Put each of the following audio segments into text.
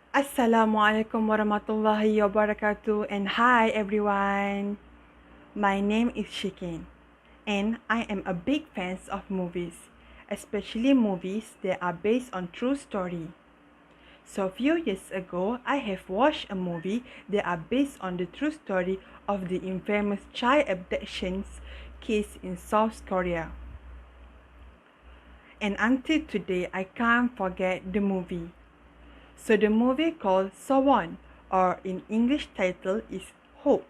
Assalamualaikum warahmatullahi wabarakatuh, and hi everyone. My name is Shikin and I am a big fan of movies, especially movies that are based on true story. So a few years ago, I have watched a movie that are based on the true story of the infamous child abductions case in South Korea. And until today, I can't forget the movie. So the movie called Sawon, or in English title is Hope,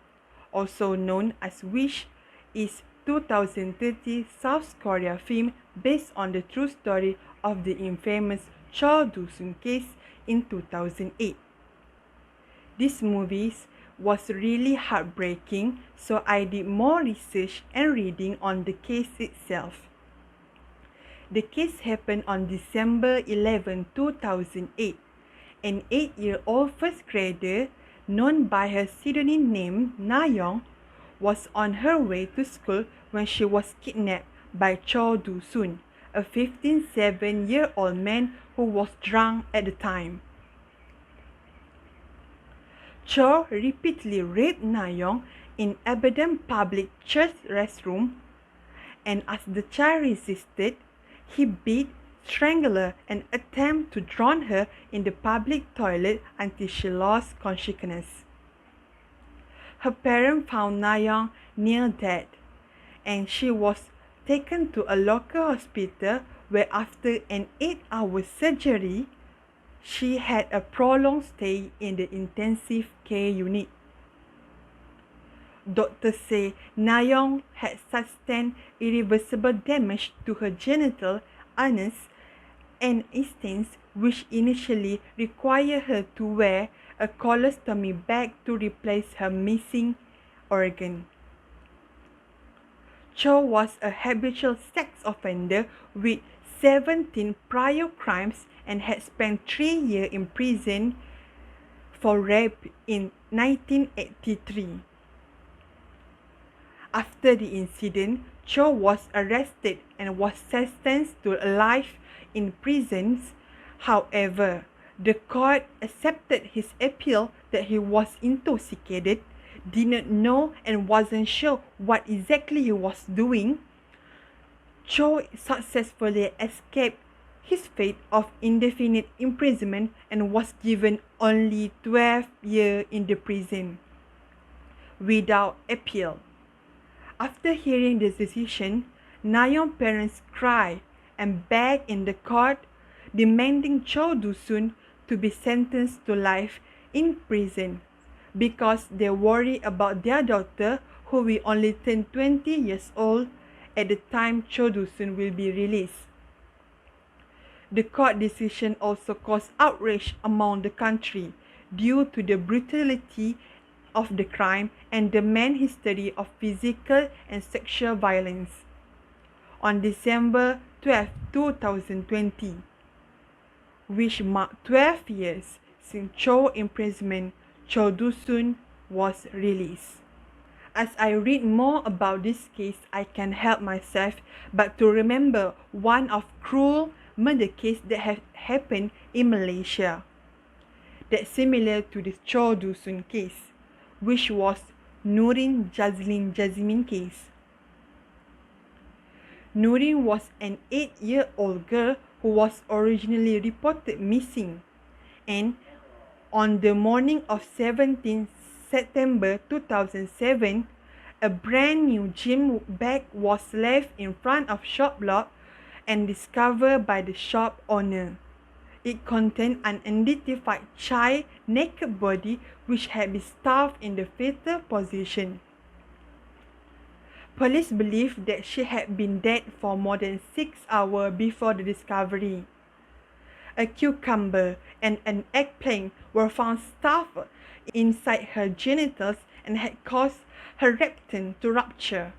also known as Wish, is 2030 South Korea film based on the true story of the infamous Cho Do-sun case in 2008. This movie was really heartbreaking, so I did more research and reading on the case itself. The case happened on December 11, 2008. An 8-year-old first grader, known by her pseudonym name Na-young, was on her way to school when she was kidnapped by Cho Do-sun, a 57-year-old man who was drunk at the time. Cho repeatedly raped Na-young in abandoned public church restroom, and as the child resisted, he beat, strangled her, and attempted to drown her in the public toilet until she lost consciousness. Her parents found Na-young near dead, and she was taken to a local hospital where after an 8-hour surgery, she had a prolonged stay in the intensive care unit. Doctors say Na-young had sustained irreversible damage to her genital anus and intestines, which initially required her to wear a colostomy bag to replace her missing organ. Cho was a habitual sex offender with 17 prior crimes and had spent 3 years in prison for rape in 1983. After the incident, Cho was arrested and was sentenced to life in prisons. However, the court accepted his appeal that he was intoxicated, did not know and wasn't sure what exactly he was doing. Cho successfully escaped his fate of indefinite imprisonment and was given only 12 years in the prison without appeal. After hearing the decision, Na-young's parents cried and begged in the court, demanding Cho Do-sun to be sentenced to life in prison because they worry about their daughter, who will only turn 20 years old at the time Cho Do-sun will be released. The court decision also caused outrage among the country due to the brutality of the crime and the man's history of physical and sexual violence. On December 12, 2020, which marked 12 years since Cho's imprisonment, Cho Do-sun was released. As I read more about this case, I can help myself but to remember one of cruel murder case that have happened in Malaysia, that's similar to this Cho Do-sun case, which was Nurin Jazlin Jasmine case. Nurin was an 8-year-old girl who was originally reported missing, and on the morning of 17 September 2007, a brand new gym bag was left in front of shop block and discovered by the shop owner. It contained an unidentified child naked body which had been starved in the fetal position. Police believe that she had been dead for more than 6 hours before the discovery. A cucumber and an eggplant were found stuffed inside her genitals and had caused her rectum to rupture.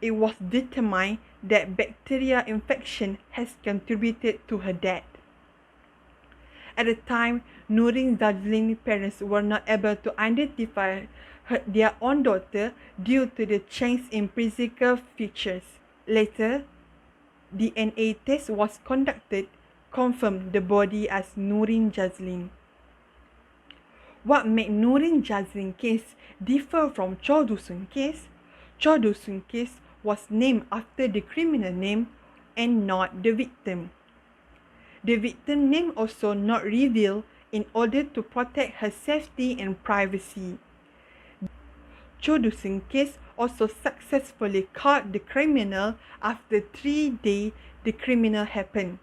It was determined that bacterial infection has contributed to her death. At the time, Nurin Jazlin's parents were not able to identify their own daughter due to the change in physical features. Later, DNA test was conducted, confirmed the body as Nurin Jazlin. What made Nurin Jazlin case differ from Chow Do-sun case? Chow Do-sun case was named after the criminal name and not the victim. The victim name also not revealed in order to protect her safety and privacy. Chow Do-sun case also successfully caught the criminal after 3 days the criminal happened.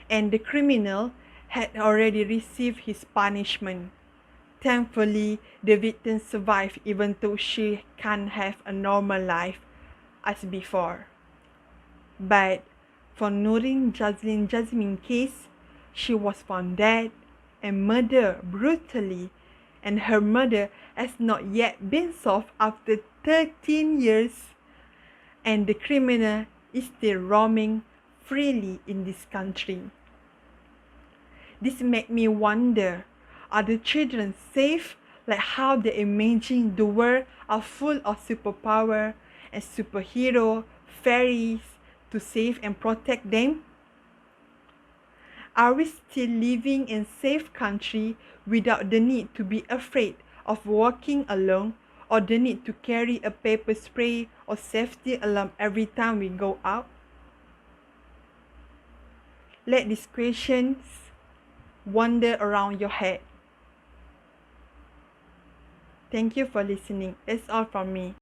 And the criminal had already received his punishment. Thankfully, the victim survived even though she can't have a normal life as before. But for Nurin Jasmine case, she was found dead and murdered brutally, and her murder has not yet been solved after 13 years, and the criminal is still roaming freely in this country. This made me wonder, are the children safe? Like how they imagine the world are full of superpower and superhero, fairies to save and protect them? Are we still living in safe country without the need to be afraid of walking alone or the need to carry a pepper spray or safety alarm every time we go out? Let these questions wander around your head. Thank you for listening. That's all from me.